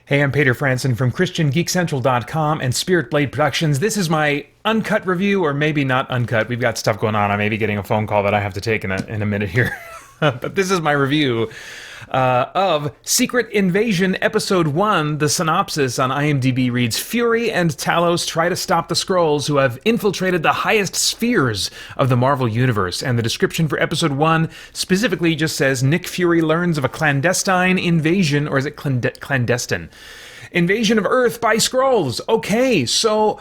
Hey, I'm Peter Franson from christiangeekcentral.com and Spirit Blade Productions. This is my uncut review, or maybe not uncut. We've got stuff going on. I may be getting a phone call that I have to take in a minute here. But this is my review of Secret Invasion Episode 1. The synopsis on IMDb reads, Fury and Talos try to stop the Skrulls who have infiltrated the highest spheres of the Marvel Universe. And the description for Episode 1 specifically just says, Nick Fury learns of a clandestine invasion, or is it clandestine? Invasion of Earth by Skrulls. Okay, so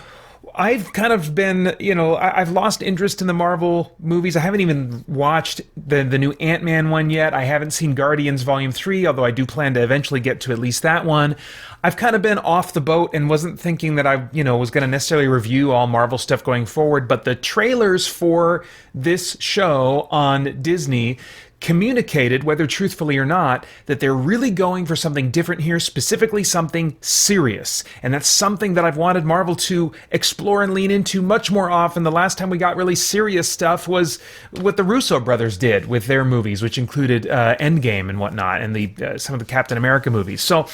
I've kind of been, I've lost interest in the Marvel movies. I haven't even watched the new Ant-Man one yet. I haven't seen Guardians Volume 3, although I do plan to eventually get to at least that one. I've kind of been off the boat and wasn't thinking that I, was going to necessarily review all Marvel stuff going forward. But the trailers for this show on Disney communicated, whether truthfully or not, that they're really going for something different here, specifically something serious. And that's something that I've wanted Marvel to explore and lean into much more often. The last time we got really serious stuff was what the Russo brothers did with their movies, which included Endgame and whatnot, and some of the Captain America movies. So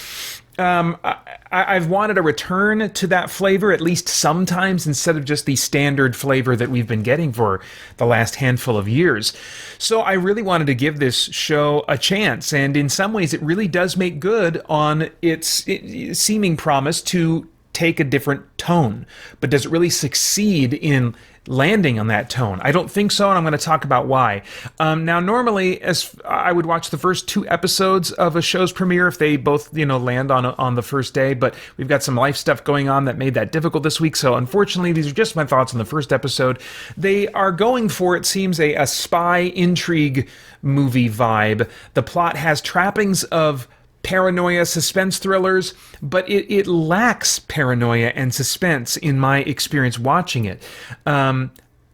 I've wanted a return to that flavor, at least sometimes, instead of just the standard flavor that we've been getting for the last handful of years. So I really wanted to give this show a chance, and in some ways it really does make good on its seeming promise to take a different tone. But does it really succeed in landing on that tone? I don't think so, and I'm going to talk about why. Now, normally, as I would watch the first 2 episodes of a show's premiere if they both, land on the first day, but we've got some life stuff going on that made that difficult this week, so unfortunately, these are just my thoughts on the first episode. They are going for, it seems, a spy intrigue movie vibe. The plot has trappings of paranoia, suspense thrillers, but it lacks paranoia and suspense in my experience watching it.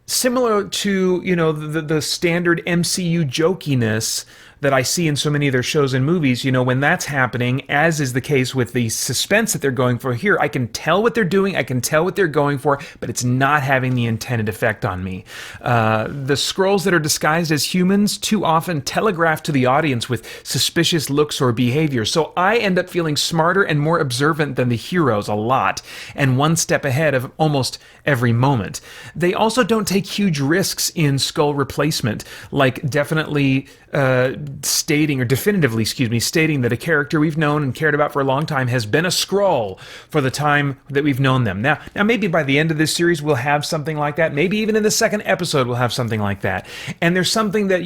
Similar to, the standard MCU jokiness that I see in so many of their shows and movies, when that's happening, as is the case with the suspense that they're going for here, I can tell what they're doing, I can tell what they're going for, but it's not having the intended effect on me. The Skrulls that are disguised as humans too often telegraph to the audience with suspicious looks or behavior, so I end up feeling smarter and more observant than the heroes a lot, and one step ahead of almost every moment. They also don't take huge risks in Skrull replacement, like definitively stating that a character we've known and cared about for a long time has been a Skrull for the time that we've known them. Now maybe by the end of this series we'll have something like that. Maybe even in the second episode we'll have something like that. And there's something that,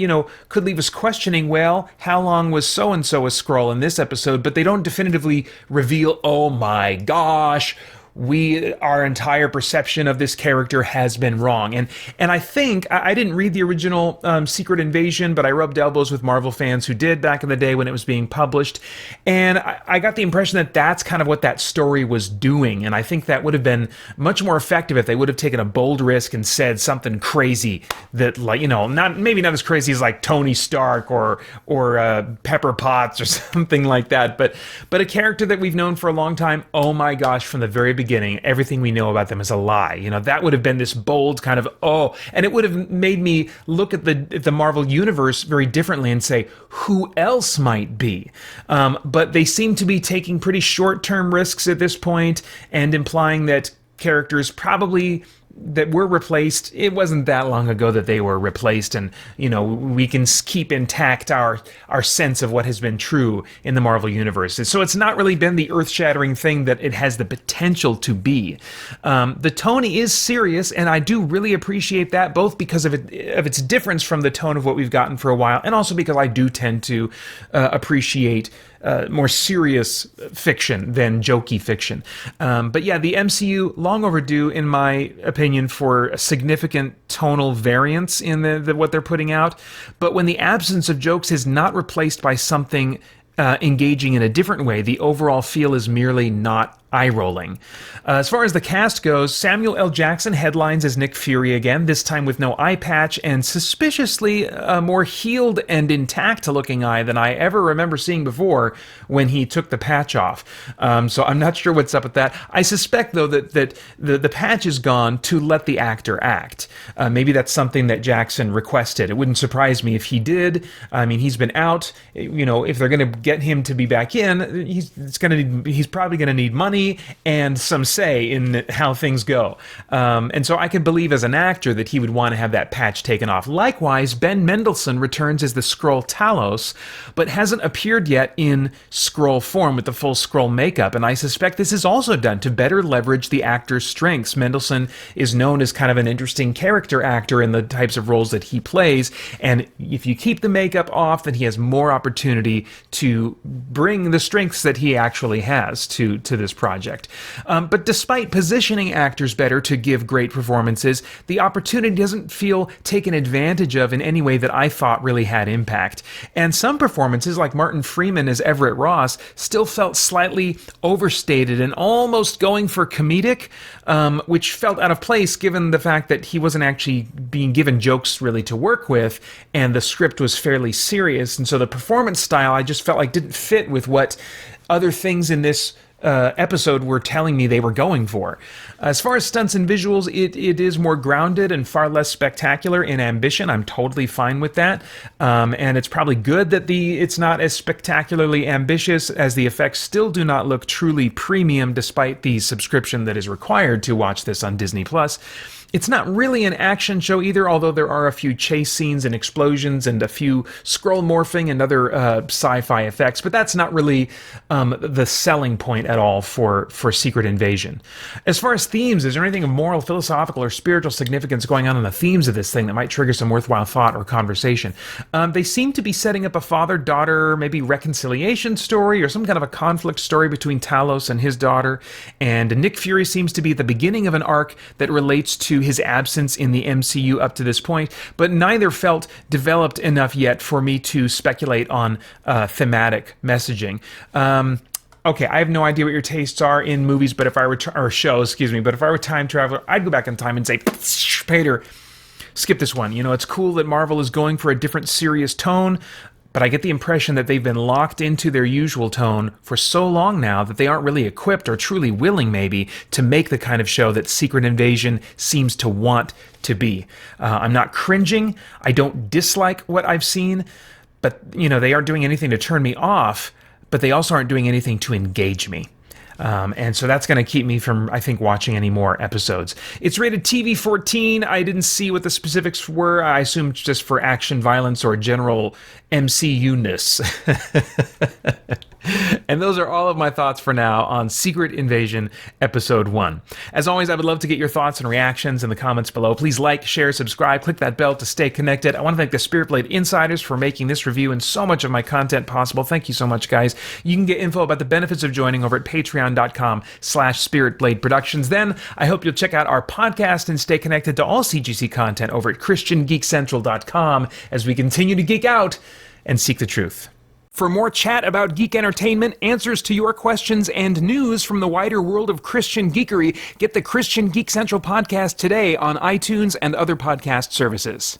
could leave us questioning, well, how long was so-and-so a Skrull in this episode? But they don't definitively reveal, oh my gosh, our entire perception of this character has been wrong. And I think, I didn't read the original Secret Invasion, but I rubbed elbows with Marvel fans who did back in the day when it was being published. And I got the impression that that's kind of what that story was doing. And I think that would have been much more effective if they would have taken a bold risk and said something crazy that, maybe not as crazy as like Tony Stark or Pepper Potts or something like that, but a character that we've known for a long time. Oh my gosh, from the very beginning, everything we know about them is a lie. That would have been this bold kind of, and it would have made me look at the Marvel Universe very differently and say, who else might be? But they seem to be taking pretty short-term risks at this point and implying that characters probably that were replaced, it wasn't that long ago that they were replaced, and we can keep intact our sense of what has been true in the Marvel Universe. So it's not really been the earth-shattering thing that it has the potential to be. The tone is serious, and I do really appreciate that, both because of its difference from the tone of what we've gotten for a while, and also because I do tend to appreciate more serious fiction than jokey fiction. But yeah, the MCU, long overdue, in my opinion, for a significant tonal variance in the what they're putting out. But when the absence of jokes is not replaced by something engaging in a different way, the overall feel is merely not eye-rolling. As far as the cast goes, Samuel L. Jackson headlines as Nick Fury again, this time with no eye patch and suspiciously a more healed and intact-looking eye than I ever remember seeing before when he took the patch off. So I'm not sure what's up with that. I suspect, though, that the patch is gone to let the actor act. Maybe that's something that Jackson requested. It wouldn't surprise me if he did. I mean, he's been out. You know, if they're going to get him to be back in, he's probably going to need money and some say in how things go. And so I can believe as an actor that he would want to have that patch taken off. Likewise, Ben Mendelsohn returns as the Skrull Talos, but hasn't appeared yet in Skrull form with the full Skrull makeup. And I suspect this is also done to better leverage the actor's strengths. Mendelsohn is known as kind of an interesting character actor in the types of roles that he plays. And if you keep the makeup off, then he has more opportunity to bring the strengths that he actually has to this project. But despite positioning actors better to give great performances, the opportunity doesn't feel taken advantage of in any way that I thought really had impact. And some performances, like Martin Freeman as Everett Ross, still felt slightly overstated and almost going for comedic, which felt out of place given the fact that he wasn't actually being given jokes really to work with, and the script was fairly serious. And so the performance style, I just felt like didn't fit with what other things in this episode were telling me they were going for. As far as stunts and visuals, it is more grounded and far less spectacular in ambition. I'm totally fine with that. And it's probably good that it's not as spectacularly ambitious, as the effects still do not look truly premium despite the subscription that is required to watch this on Disney+. It's not really an action show either, although there are a few chase scenes and explosions and a few scroll morphing and other sci-fi effects, but that's not really the selling point at all for Secret Invasion. As far as themes, is there anything of moral, philosophical, or spiritual significance going on in the themes of this thing that might trigger some worthwhile thought or conversation? They seem to be setting up a father-daughter, maybe reconciliation story, or some kind of a conflict story between Talos and his daughter, and Nick Fury seems to be at the beginning of an arc that relates to his absence in the MCU up to this point, but neither felt developed enough yet for me to speculate on thematic messaging. Okay, I have no idea what your tastes are in movies, but if I were or shows, excuse me, but if I were a time traveler, I'd go back in time and say, Peter, skip this one. You know, it's cool that Marvel is going for a different serious tone, but I get the impression that they've been locked into their usual tone for so long now that they aren't really equipped or truly willing, maybe, to make the kind of show that Secret Invasion seems to want to be. I'm not cringing. I don't dislike what I've seen, but, you know, they aren't doing anything to turn me off, but they also aren't doing anything to engage me. And so that's going to keep me from, I think, watching any more episodes. It's rated TV-14. I didn't see what the specifics were. I assume it's just for action, violence, or general MCU-ness. And those are all of my thoughts for now on Secret Invasion Episode 1. As always, I would love to get your thoughts and reactions in the comments below. Please like, share, subscribe, click that bell to stay connected. I want to thank the Spirit Blade Insiders for making this review and so much of my content possible. Thank you so much, guys. You can get info about the benefits of joining over at patreon.com/spiritblade productions. Then, I hope you'll check out our podcast and stay connected to all CGC content over at christiangeekcentral.com as we continue to geek out and seek the truth. For more chat about geek entertainment, answers to your questions, and news from the wider world of Christian geekery, get the Christian Geek Central podcast today on iTunes and other podcast services.